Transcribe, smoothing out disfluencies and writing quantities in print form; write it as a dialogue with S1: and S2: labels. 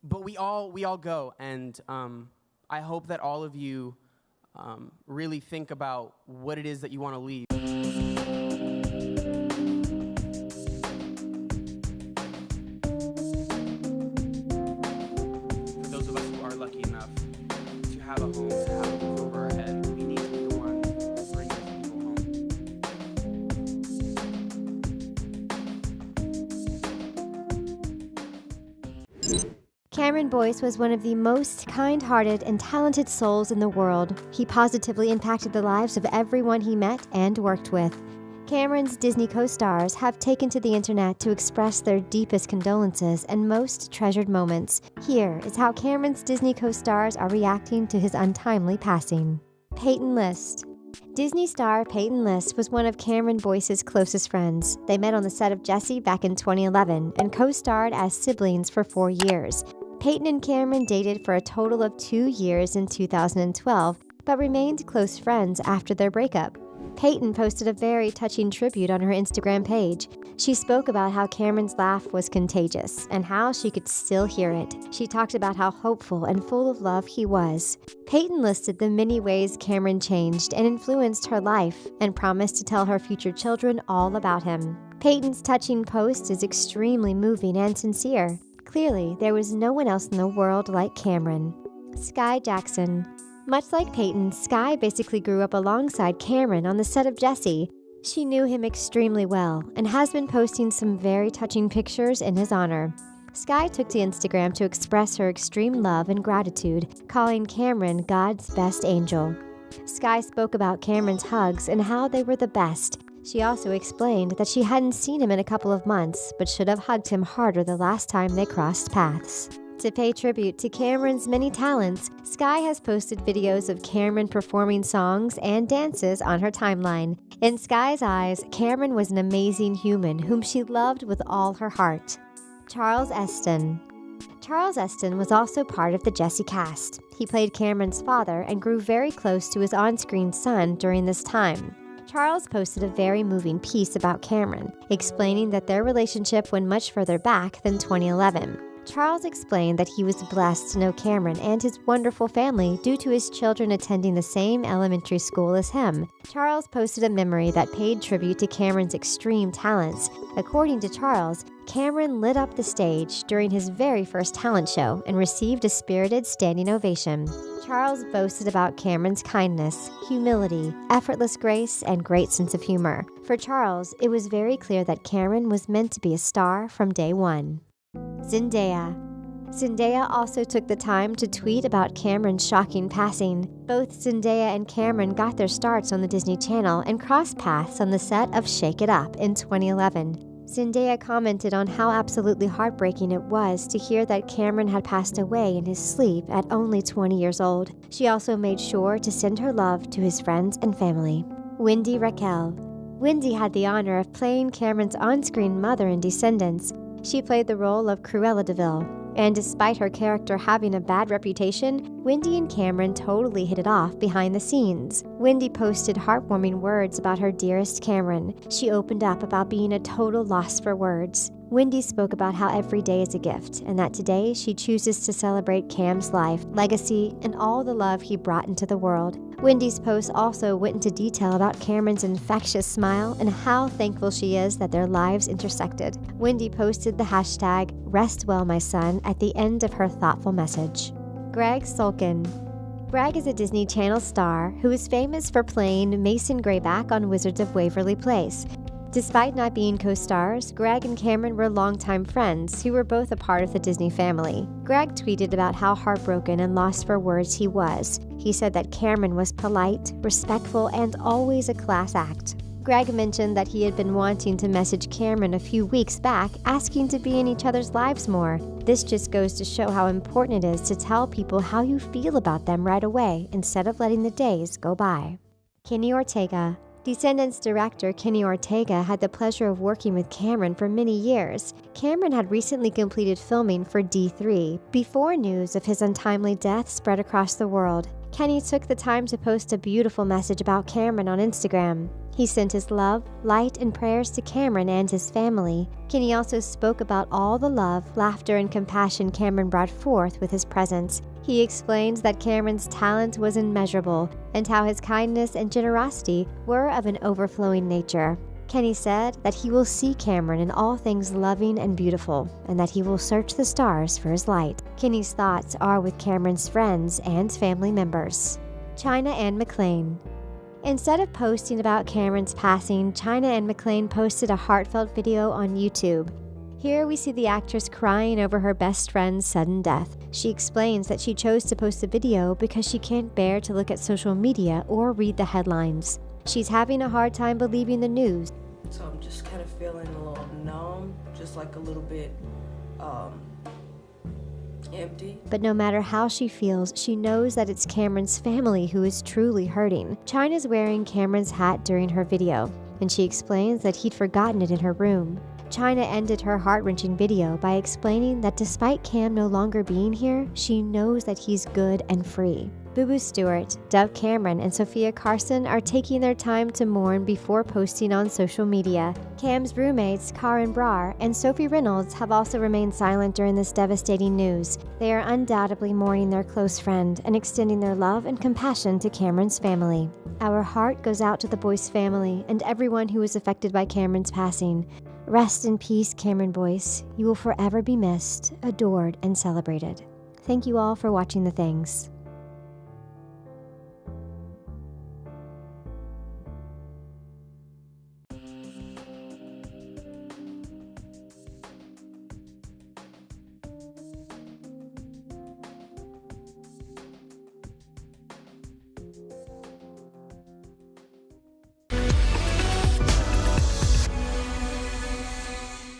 S1: but we all go, and I hope that all of you really think about what it is that you want to leave. For those of us who are lucky enough to have a home, to have a roof over our head, we need to be the one to bring those people home.
S2: Cameron Boyce was one of the most kind-hearted and talented souls in the world. He positively impacted the lives of everyone he met and worked with. Cameron's Disney co-stars have taken to the internet to express their deepest condolences and most treasured moments. Here is how Cameron's Disney co-stars are reacting to his untimely passing. Peyton List. Disney star Peyton List was one of Cameron Boyce's closest friends. They met on the set of Jessie back in 2011 and co-starred as siblings for 4 years. Peyton and Cameron dated for a total of 2 years in 2012, but remained close friends after their breakup. Peyton posted a very touching tribute on her Instagram page. She spoke about how Cameron's laugh was contagious and how she could still hear it. She talked about how hopeful and full of love he was. Peyton listed the many ways Cameron changed and influenced her life and promised to tell her future children all about him. Peyton's touching post is extremely moving and sincere. Clearly, there was no one else in the world like Cameron. Skai Jackson. Much like Peyton, Skai basically grew up alongside Cameron on the set of Jessie. She knew him extremely well and has been posting some very touching pictures in his honor. Skai took to Instagram to express her extreme love and gratitude, calling Cameron God's best angel. Skai spoke about Cameron's hugs and how they were the best. She also explained that she hadn't seen him in a couple of months, but should have hugged him harder the last time they crossed paths. To pay tribute to Cameron's many talents, Skai has posted videos of Cameron performing songs and dances on her timeline. In Skai's eyes, Cameron was an amazing human whom she loved with all her heart. Charles Esten. Charles Esten was also part of the Jessie cast. He played Cameron's father and grew very close to his on-screen son during this time. Charles posted a very moving piece about Cameron, explaining that their relationship went much further back than 2011. Charles explained that he was blessed to know Cameron and his wonderful family due to his children attending the same elementary school as him. Charles posted a memory that paid tribute to Cameron's extreme talents. According to Charles, Cameron lit up the stage during his very first talent show and received a spirited standing ovation. Charles boasted about Cameron's kindness, humility, effortless grace, and great sense of humor. For Charles, it was very clear that Cameron was meant to be a star from day one. Zendaya. Zendaya also took the time to tweet about Cameron's shocking passing. Both Zendaya and Cameron got their starts on the Disney Channel and crossed paths on the set of Shake It Up in 2011. Zendaya commented on how absolutely heartbreaking it was to hear that Cameron had passed away in his sleep at only 20 years old. She also made sure to send her love to his friends and family. Wendy Raquel. Wendy had the honor of playing Cameron's on-screen mother in Descendants. She played the role of Cruella de Vil, and despite her character having a bad reputation, Wendy and Cameron totally hit it off behind the scenes. Wendy posted heartwarming words about her dearest Cameron. She opened up about being a total loss for words. Wendy spoke about how every day is a gift, and that today she chooses to celebrate Cam's life, legacy, and all the love he brought into the world. Wendy's post also went into detail about Cameron's infectious smile and how thankful she is that their lives intersected. Wendy posted the hashtag "Rest Well, My Son" at the end of her thoughtful message. Greg Sulkin. Greg is a Disney Channel star who is famous for playing Mason Greyback on Wizards of Waverly Place. Despite not being co-stars, Greg and Cameron were longtime friends who were both a part of the Disney family. Greg tweeted about how heartbroken and lost for words he was. He said that Cameron was polite, respectful, and always a class act. Greg mentioned that he had been wanting to message Cameron a few weeks back, asking to be in each other's lives more. This just goes to show how important it is to tell people how you feel about them right away, instead of letting the days go by. Kenny Ortega. Descendants director Kenny Ortega had the pleasure of working with Cameron for many years. Cameron had recently completed filming for D3 before news of his untimely death spread across the world. Kenny took the time to post a beautiful message about Cameron on Instagram. He sent his love, light, and prayers to Cameron and his family. Kenny also spoke about all the love, laughter, and compassion Cameron brought forth with his presence. He explains that Cameron's talent was immeasurable and how his kindness and generosity were of an overflowing nature. Kenny said that he will see Cameron in all things loving and beautiful, and that he will search the stars for his light. Kenny's thoughts are with Cameron's friends and family members. China and Mcclain. Instead of posting about Cameron's passing, China and Mcclain posted a heartfelt video on YouTube. Here we see the actress crying over her best friend's sudden death. She explains that she chose to post the video because she can't bear to look at social media or read the headlines. She's having a hard time believing the news.
S3: So I'm just kind of feeling a little numb, just like a little bit empty.
S2: But no matter how she feels, she knows that it's Cameron's family who is truly hurting. China's wearing Cameron's hat during her video, and she explains that he'd forgotten it in her room. China ended her heart-wrenching video by explaining that despite Cam no longer being here, she knows that he's good and free. Boo Boo Stewart, Dove Cameron, and Sophia Carson are taking their time to mourn before posting on social media. Cam's roommates, Karen Brar and Sophie Reynolds, have also remained silent during this devastating news. They are undoubtedly mourning their close friend and extending their love and compassion to Cameron's family. Our heart goes out to the Boyce family and everyone who was affected by Cameron's passing. Rest in peace, Cameron Boyce. You will forever be missed, adored, and celebrated. Thank you all for watching The Things.